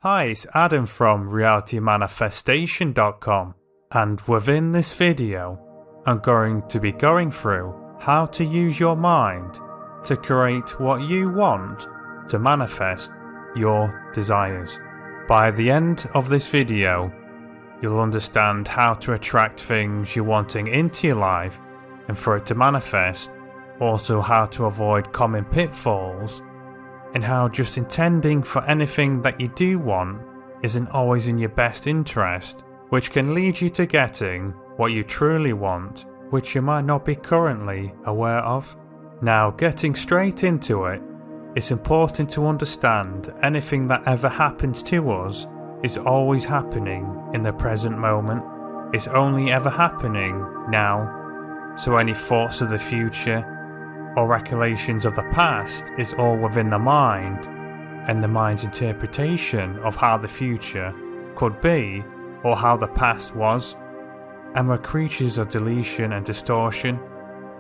Hi, it's Adam from realitymanifestation.com, and within this video I'm going to be going through how to use your mind to create what you want to manifest your desires. By the end of this video, you'll understand how to attract things you're wanting into your life and for it to manifest, also how to avoid common pitfalls, and how just intending for anything that you do want isn't always in your best interest, which can lead you to getting what you truly want, which you might not be currently aware of. Now, getting straight into it, it's important to understand anything that ever happens to us is always happening in the present moment. It's only ever happening now. So any thoughts of the future or recollections of the past is all within the mind, and the mind's interpretation of how the future could be or how the past was. And we're creatures of deletion and distortion,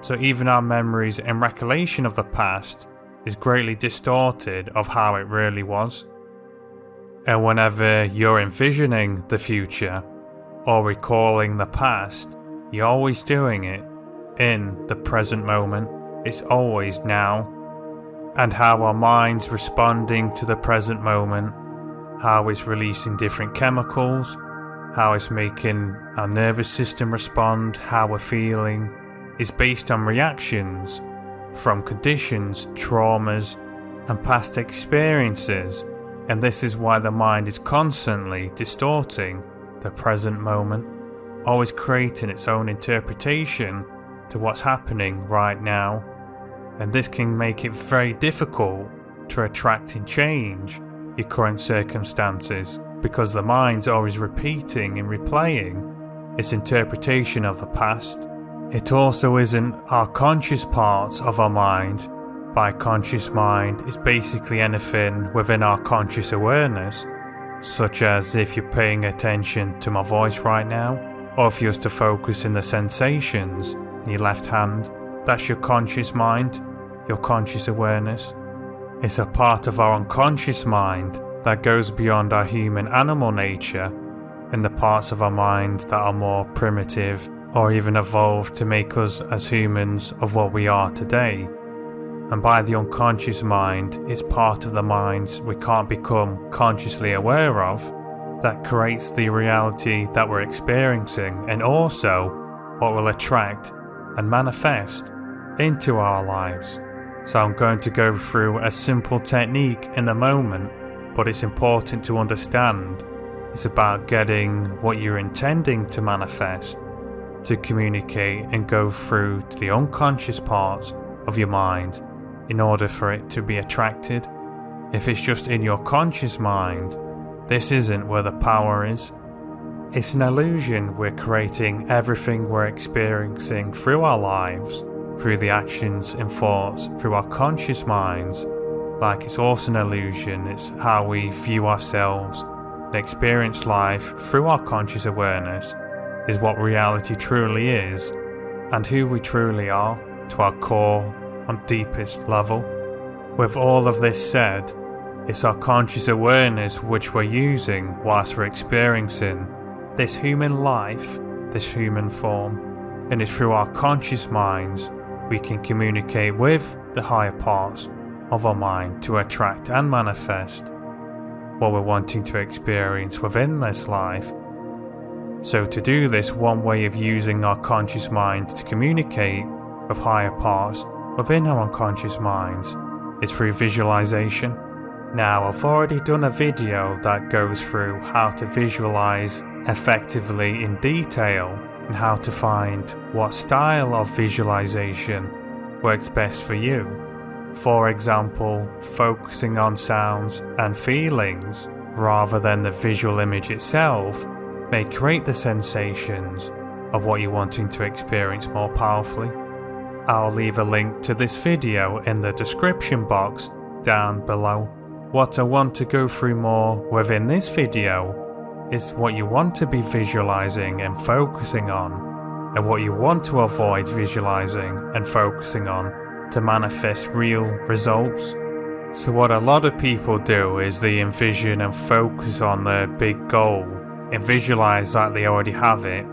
so even our memories and recollection of the past is greatly distorted of how it really was. And whenever you're envisioning the future or recalling the past, you're always doing it in the present moment. It's always now. And how our mind's responding to the present moment, how it's releasing different chemicals, how it's making our nervous system respond, how we're feeling, is based on reactions from conditions, traumas, and past experiences. And this is why the mind is constantly distorting the present moment, always creating its own interpretation to what's happening right now. And this can make it very difficult to attract and change your current circumstances, because the mind's always repeating and replaying its interpretation of the past. It also isn't our conscious parts of our mind. By conscious mind, it's basically anything within our conscious awareness, such as if you're paying attention to my voice right now, or if you was to focus in the sensations in your left hand. That's your conscious mind, your conscious awareness. It's a part of our unconscious mind that goes beyond our human animal nature and the parts of our mind that are more primitive or even evolved to make us as humans of what we are today. And by the unconscious mind, it's part of the minds we can't become consciously aware of that creates the reality that we're experiencing, and also what will attract and manifest into our lives. So I'm going to go through a simple technique in a moment, but it's important to understand it's about getting what you're intending to manifest, to communicate and go through to the unconscious parts of your mind in order for it to be attracted. If it's just in your conscious mind, this isn't where the power is. It's an illusion. We're creating everything we're experiencing through our lives, through the actions and thoughts, through our conscious minds. Like, it's also an illusion. It's how we view ourselves and experience life through our conscious awareness is what reality truly is, and who we truly are to our core on deepest level. With all of this said, it's our conscious awareness which we're using whilst we're experiencing this human life, this human form, and it's through our conscious minds we can communicate with the higher parts of our mind to attract and manifest what we're wanting to experience within this life. So to do this, one way of using our conscious mind to communicate with higher parts within our unconscious minds is through visualization. Now, I've already done a video that goes through how to visualize effectively in detail and how to find what style of visualization works best for you. For example, focusing on sounds and feelings rather than the visual image itself may create the sensations of what you're wanting to experience more powerfully. I'll leave a link to this video in the description box down below. What I want to go through more within this video is what you want to be visualizing and focusing on, and what you want to avoid visualizing and focusing on to manifest real results. So what a lot of people do is they envision and focus on the big goal and visualize that they already have it,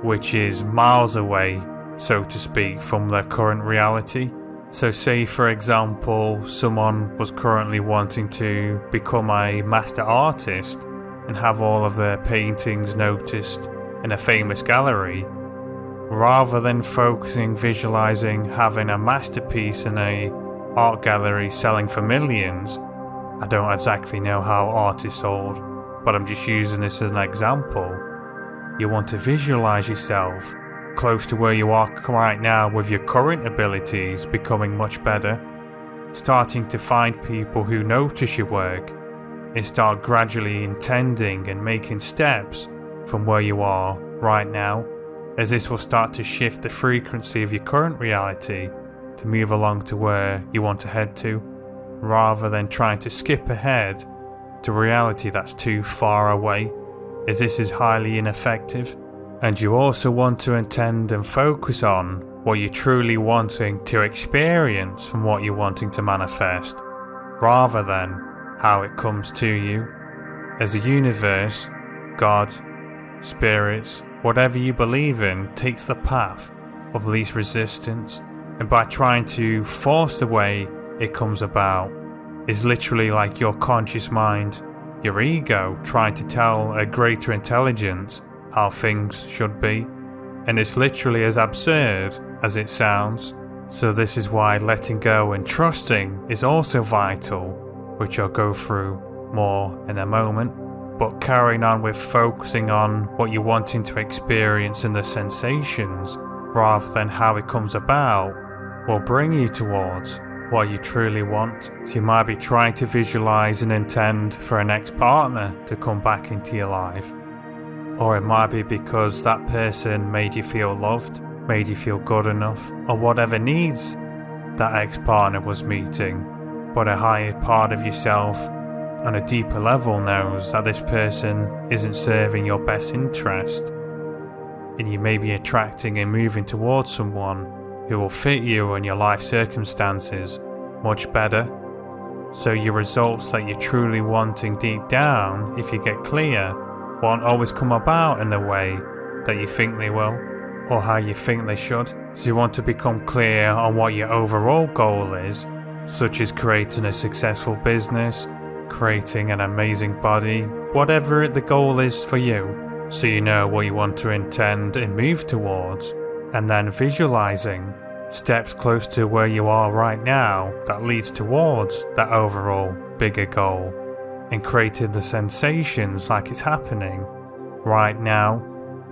which is miles away, so to speak, from their current reality. So say for example, someone was currently wanting to become a master artist and have all of their paintings noticed in a famous gallery. Rather than focusing, visualizing having a masterpiece in a art gallery selling for millions, I don't exactly know how art is sold, but I'm just using this as an example. You want to visualize yourself close to where you are right now with your current abilities becoming much better, starting to find people who notice your work and start gradually intending and making steps from where you are right now, as this will start to shift the frequency of your current reality to move along to where you want to head to, rather than trying to skip ahead to reality that's too far away, as this is highly ineffective. And you also want to intend and focus on what you're truly wanting to experience from what you're wanting to manifest, rather than how it comes to you, as the universe, God, spirits, whatever you believe in, takes the path of least resistance, and by trying to force the way it comes about is literally like your conscious mind, your ego, trying to tell a greater intelligence how things should be, and it's literally as absurd as it sounds. So this is why letting go and trusting is also vital, which I'll go through more in a moment. But carrying on with focusing on what you're wanting to experience and the sensations, rather than how it comes about, will bring you towards what you truly want. So you might be trying to visualize and intend for an ex-partner to come back into your life. Or it might be because that person made you feel loved, made you feel good enough, or whatever needs that ex-partner was meeting. But a higher part of yourself on a deeper level knows that this person isn't serving your best interest, and you may be attracting and moving towards someone who will fit you and your life circumstances much better. So your results that you're truly wanting deep down, if you get clear, won't always come about in the way that you think they will, or how you think they should. So you want to become clear on what your overall goal is, such as creating a successful business, creating an amazing body, whatever the goal is for you, so you know what you want to intend and move towards, and then visualizing steps close to where you are right now that leads towards that overall bigger goal, and creating the sensations like it's happening right now,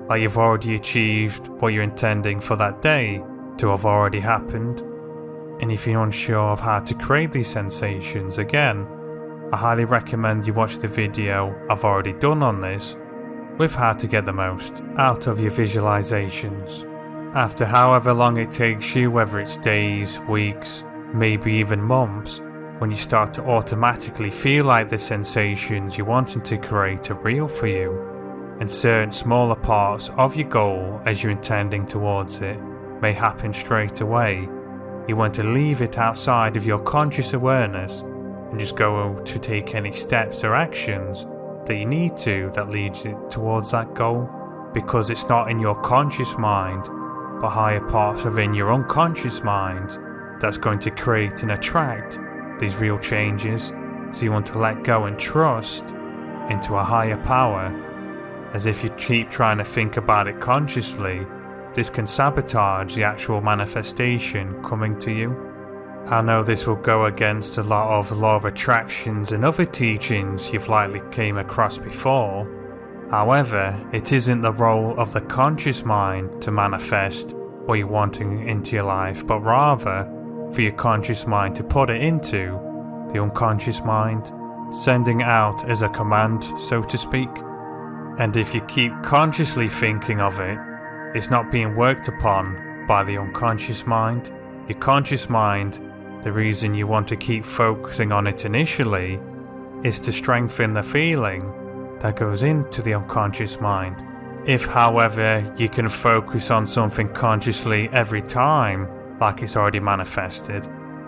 like you've already achieved what you're intending for that day to have already happened. And if you're unsure of how to create these sensations, again, I highly recommend you watch the video I've already done on this with how to get the most out of your visualizations. After however long it takes you, whether it's days, weeks, maybe even months, when you start to automatically feel like the sensations you're wanting to create are real for you, and certain smaller parts of your goal as you're intending towards it may happen straight away, you want to leave it outside of your conscious awareness and just go to take any steps or actions that you need to that leads it towards that goal, because it's not in your conscious mind but higher parts within your unconscious mind that's going to create and attract these real changes. So you want to let go and trust into a higher power, as if you keep trying to think about it consciously, this can sabotage the actual manifestation coming to you. I know this will go against a lot of law of attractions and other teachings you've likely came across before. However, it isn't the role of the conscious mind to manifest what you're wanting into your life, but rather for your conscious mind to put it into the unconscious mind, sending out as a command, so to speak. And if you keep consciously thinking of it, it's not being worked upon by the unconscious mind. Your conscious mind, the reason you want to keep focusing on it initially, is to strengthen the feeling that goes into the unconscious mind. If, however, you can focus on something consciously every time, like it's already manifested,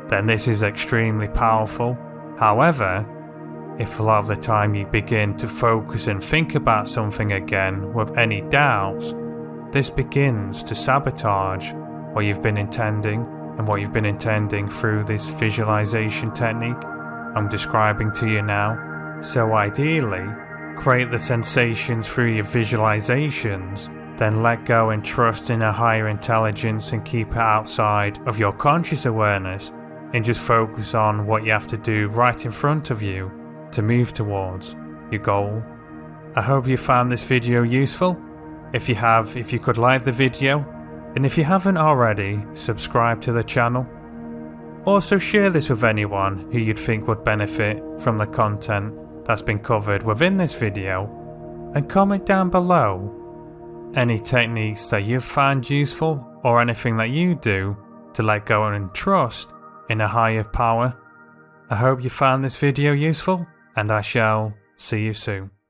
then this is extremely powerful, However, if a lot of the time you begin to focus and think about something again with any doubts, this begins to sabotage what you've been intending and what you've been intending through this visualization technique I'm describing to you now. So ideally, create the sensations through your visualizations, then let go and trust in a higher intelligence and keep it outside of your conscious awareness and just focus on what you have to do right in front of you to move towards your goal. I hope you found this video useful. If you have, if you could like the video, and if you haven't already, subscribe to the channel. Also share this with anyone who you'd think would benefit from the content that's been covered within this video, and comment down below any techniques that you've found useful or anything that you do to let go and trust in a higher power. I hope you found this video useful, and I shall see you soon.